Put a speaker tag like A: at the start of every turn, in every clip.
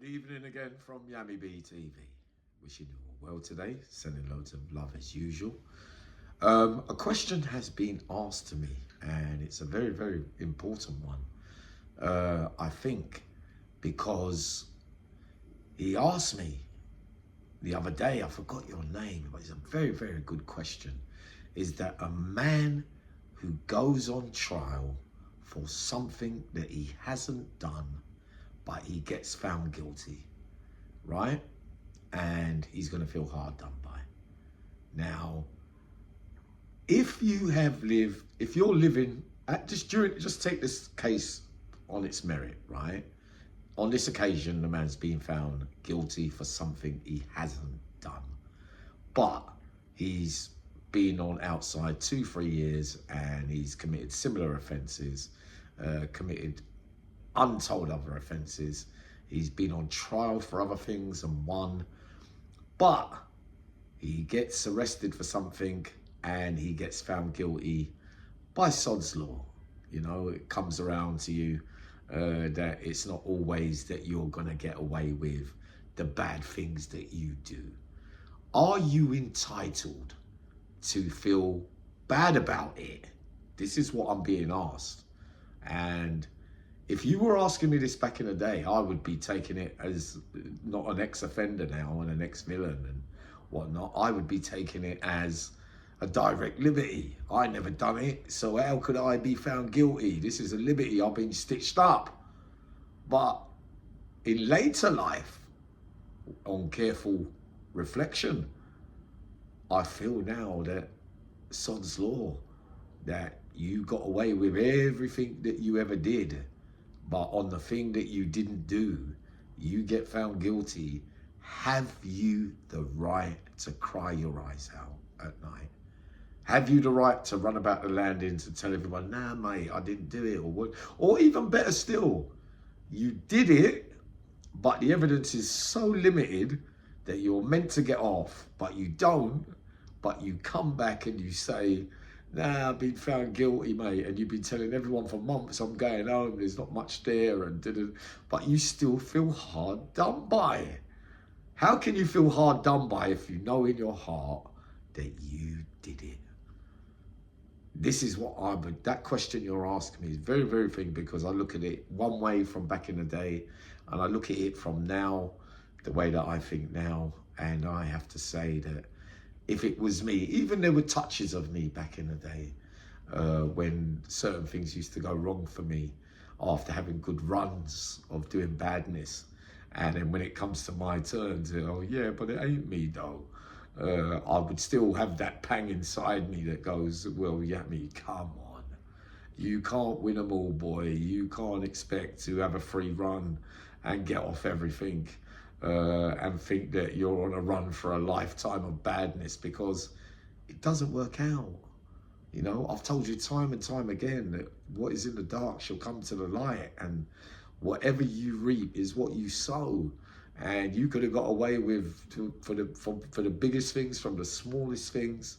A: Good evening again from Yummy B TV. Wishing you all well today. Sending loads of love as usual. A question has been asked to me, and it's a very, very important one. I think because he asked me the other day, I forgot your name, but it's a very, very good question. Is that a man who goes on trial for something that he hasn't done, but he gets found guilty, right? And he's going to feel hard done by. Now, if you're living just take this case on its merit, right? On this occasion, the man's being found guilty for something he hasn't done, but he's been on outside 2-3 years and he's committed similar offences, committed untold other offences. He's been on trial for other things and won, but he gets arrested for something and he gets found guilty by sod's law. You know, it comes around to you that it's not always that you're gonna get away with the bad things that you do. Are you entitled to feel bad about it? This is what I'm being asked. And if you were asking me this back in the day, I would be taking it as not an ex-offender now and an ex-villain and whatnot. I would be taking it as a direct liberty. I never done it, so how could I be found guilty? This is a liberty. I've been stitched up. But in later life, on careful reflection, I feel now that sod's law, that you got away with everything that you ever did, but on the thing that you didn't do, you get found guilty. Have you the right to cry your eyes out at night? Have you the right to run about the landing to tell everyone, nah, mate, I didn't do it, or what? Or even better still, you did it, but the evidence is so limited that you're meant to get off, but you don't, but you come back and you say, nah, I've been found guilty, mate, and you've been telling everyone for months I'm going home, there's not much there, and but you still feel hard done by. How can you feel hard done by if you know in your heart that you did it? This is what that question you're asking me is very, very thing, because I look at it one way from back in the day, and I look at it from now, the way that I think now, and I have to say that if it was me, even there were touches of me back in the day when certain things used to go wrong for me after having good runs of doing badness. And then when it comes to my turn to, oh yeah, but it ain't me though. I would still have that pang inside me that goes, well, Yami, come on. You can't win them all, boy. You can't expect to have a free run and get off everything and think that you're on a run for a lifetime of badness, because it doesn't work out. You know, I've told you time and time again that what is in the dark shall come to the light, and whatever you reap is what you sow. And you could have got away with for the biggest things from the smallest things,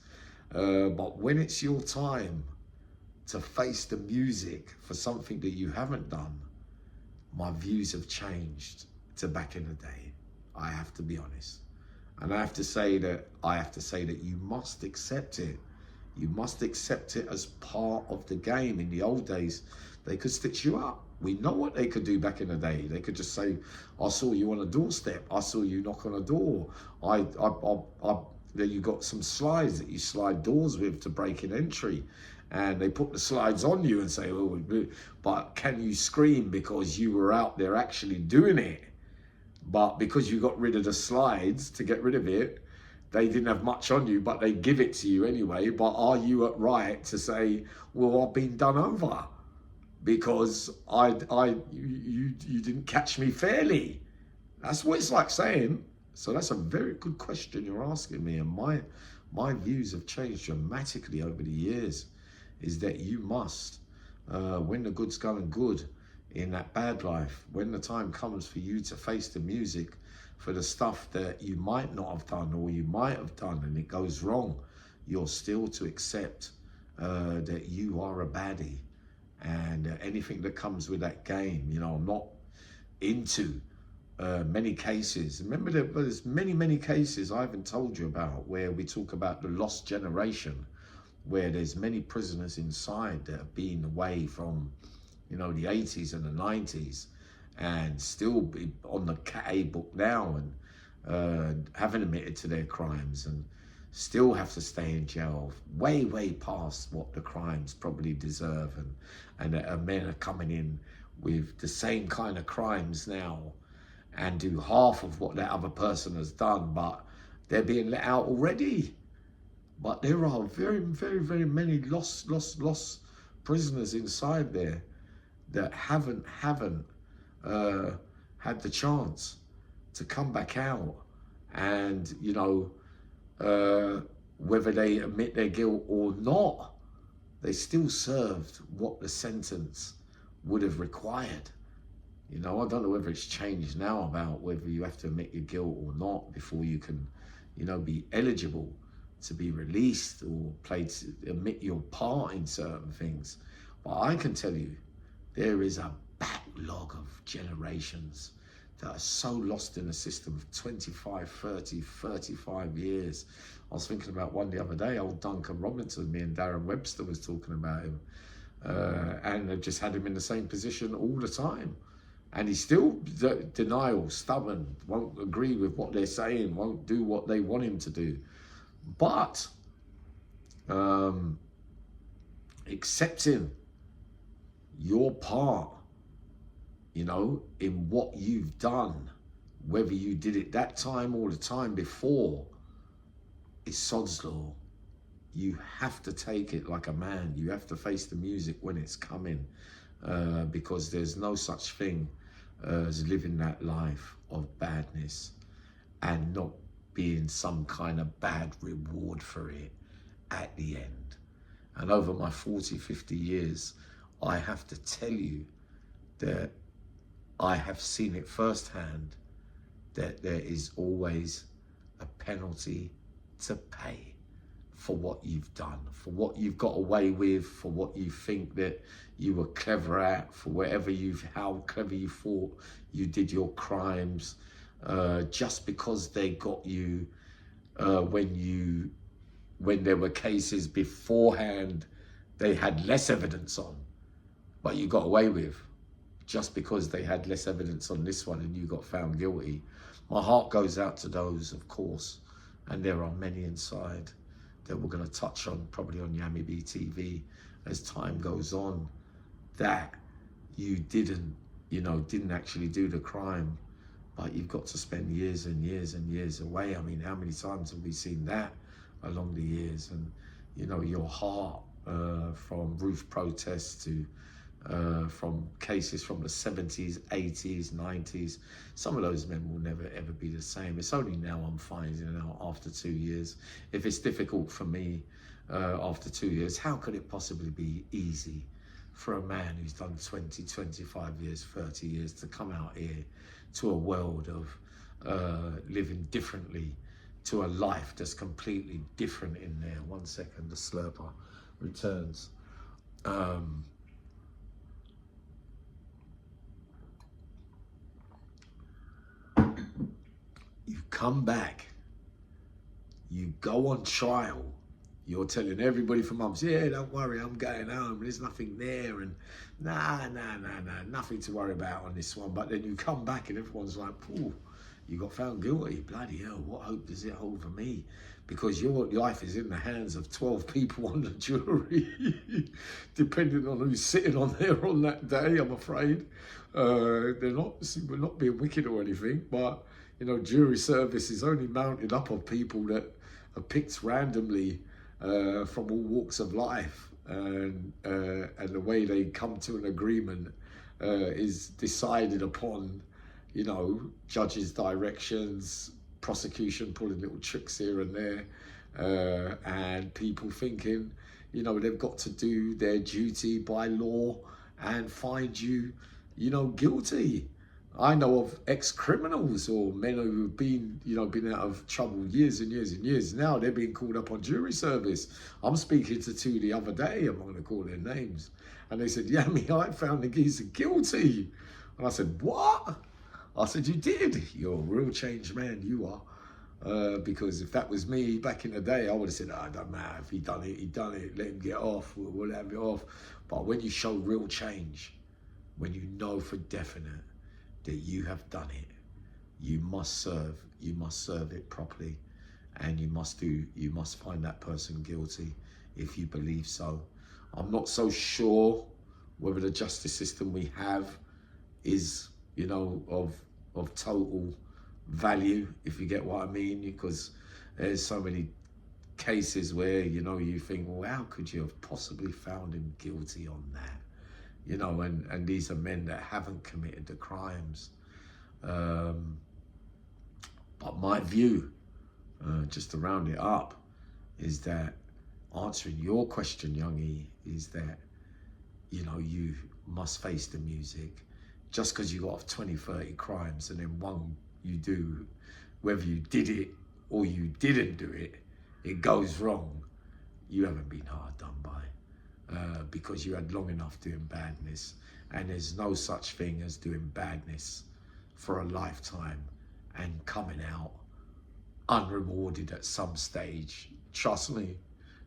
A: but when it's your time to face the music for something that you haven't done, my views have changed to back in the day. I have to be honest, and I have to say that you must accept it. You must accept it as part of the game. In the old days, they could stitch you up. We know what they could do back in the day. They could just say, I saw you on a doorstep. I saw you knock on a door. Then you got some slides that you slide doors with to break in entry. And they put the slides on you and say, oh, but can you scream because you were out there actually doing it? But because you got rid of the slides to get rid of it, they didn't have much on you, but they give it to you anyway. But are you at right to say, well, I've been done over because you didn't catch me fairly? That's what it's like saying. So that's a very good question you're asking me, and my views have changed dramatically over the years. Is that you must, when the good's going good in that bad life, when the time comes for you to face the music for the stuff that you might not have done or you might have done and it goes wrong, you're still to accept that you are a baddie, and anything that comes with that game. You know, I'm not into many cases. Remember, there's many cases I haven't told you about where we talk about the lost generation, where there's many prisoners inside that have been away from, you know, the 80s and the 90s and still be on the Cat A book now and haven't admitted to their crimes and still have to stay in jail way past what the crimes probably deserve, and men are coming in with the same kind of crimes now and do half of what that other person has done, but they're being let out already. But there are very many lost prisoners inside there that haven't had the chance to come back out, and you know, whether they admit their guilt or not, they still served what the sentence would have required. You know, I don't know whether it's changed now about whether you have to admit your guilt or not before you can, you know, be eligible to be released or admit your part in certain things. But I can tell you, there is a backlog of generations that are so lost in the system of 25, 30, 35 years. I was thinking about one the other day, old Duncan Robinson, me and Darren Webster was talking about him. And they've just had him in the same position all the time. And he's still denial, stubborn, won't agree with what they're saying, won't do what they want him to do. But accepting your part, you know, in what you've done, whether you did it that time or the time before, is sod's law. You have to take it like a man. You have to face the music when it's coming, because there's no such thing as living that life of badness and not being some kind of bad reward for it at the end. And over my 40, 50 years, I have to tell you that I have seen it firsthand, that there is always a penalty to pay for what you've done, for what you've got away with, for what you think that you were clever at, for how clever you thought you did your crimes, just because they got you when there were cases beforehand they had less evidence on, but you got away with, just because they had less evidence on this one and you got found guilty. My heart goes out to those, of course, and there are many inside that we're going to touch on probably on Yami B TV as time goes on, that you didn't actually do the crime, but you've got to spend years and years and years away. I mean, how many times have we seen that along the years? And you know, your heart, from roof protests to from cases from the 70s, 80s, 90s. Some of those men will never ever be the same. It's only now I'm finding out after 2 years. If it's difficult for me after 2 years, how could it possibly be easy for a man who's done 20, 25 years, 30 years to come out here to a world of living differently, to a life that's completely different in there? 1 second, the slurper returns. You come back, you go on trial, you're telling everybody for months, yeah, don't worry, I'm going home, there's nothing there, and nah, nothing to worry about on this one. But then you come back and everyone's like, pooh, you got found guilty, bloody hell, what hope does it hold for me? Because your life is in the hands of 12 people on the jury, depending on who's sitting on there on that day, I'm afraid. We're not being wicked or anything, but you know, jury service is only mounted up of people that are picked randomly from all walks of life, and the way they come to an agreement is decided upon, you know, judges' directions, prosecution pulling little tricks here and there, and people thinking, you know, they've got to do their duty by law and find you, you know, guilty. I know of ex-criminals or men who've been out of trouble years and years and years. Now they're being called up on jury service. I'm speaking to two the other day, I'm not going to call their names. And they said, yeah, I found the geezer guilty. And I said, what? I said, you did. You're a real changed man, you are. Because if that was me back in the day, I would have said, oh, it doesn't matter. If he done it, he done it. Let him get off. We'll have it off. But when you show real change, when you know for definite that you have done it, you must serve it properly, and you must find that person guilty if you believe so. I'm not so sure whether the justice system we have is, you know, of total value, if you get what I mean, because there's so many cases where, you know, you think, well, how could you have possibly found him guilty on that? You know, and these are men that haven't committed the crimes. But my view, just to round it up, is that answering your question, Youngie, is that, you know, you must face the music. Just because you got off 20, 30 crimes and then one you do, whether you did it or you didn't do it, it goes wrong, you haven't been hard done by. Because you had long enough doing badness, and there's no such thing as doing badness for a lifetime and coming out unrewarded at some stage. Trust me,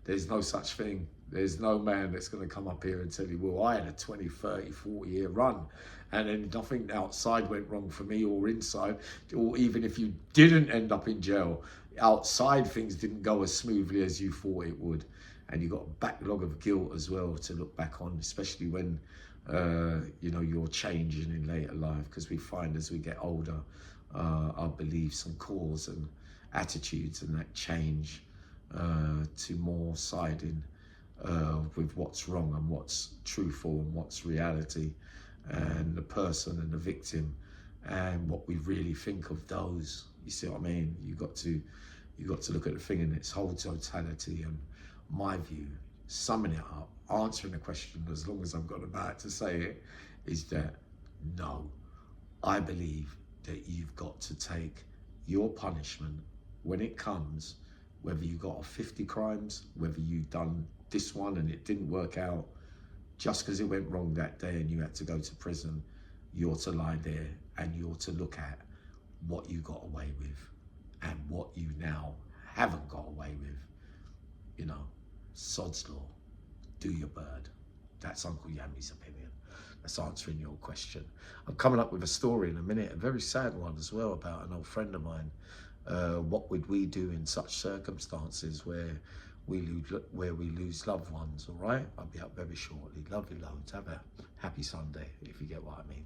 A: there's no such thing. There's no man that's going to come up here and tell you, well, I had a 20, 30, 40 year run and then nothing outside went wrong for me, or inside, or even if you didn't end up in jail, outside things didn't go as smoothly as you thought it would. And you got a backlog of guilt as well to look back on, especially when, you know, you're changing in later life, because we find as we get older, our beliefs and cause and attitudes and that change to more siding with what's wrong and what's truthful and what's reality, and the person and the victim and what we really think of those. You see what I mean? You got to look at the thing in its whole totality. And my view, summing it up, answering the question as long as I've got about to say it, is that no, I believe that you've got to take your punishment when it comes, whether you got off 50 crimes, whether you've done this one and it didn't work out, just because it went wrong that day and you had to go to prison, you're to lie there and you're to look at what you got away with and what you now haven't got away with. You know, sod's law, do your bird. That's Uncle Yammy's opinion. That's answering your question. I'm coming up with a story in a minute, a very sad one as well, about an old friend of mine. What would we do in such circumstances where we lose loved ones? All right, I'll be up very shortly. Love you loads. Have a happy Sunday, if you get what I mean.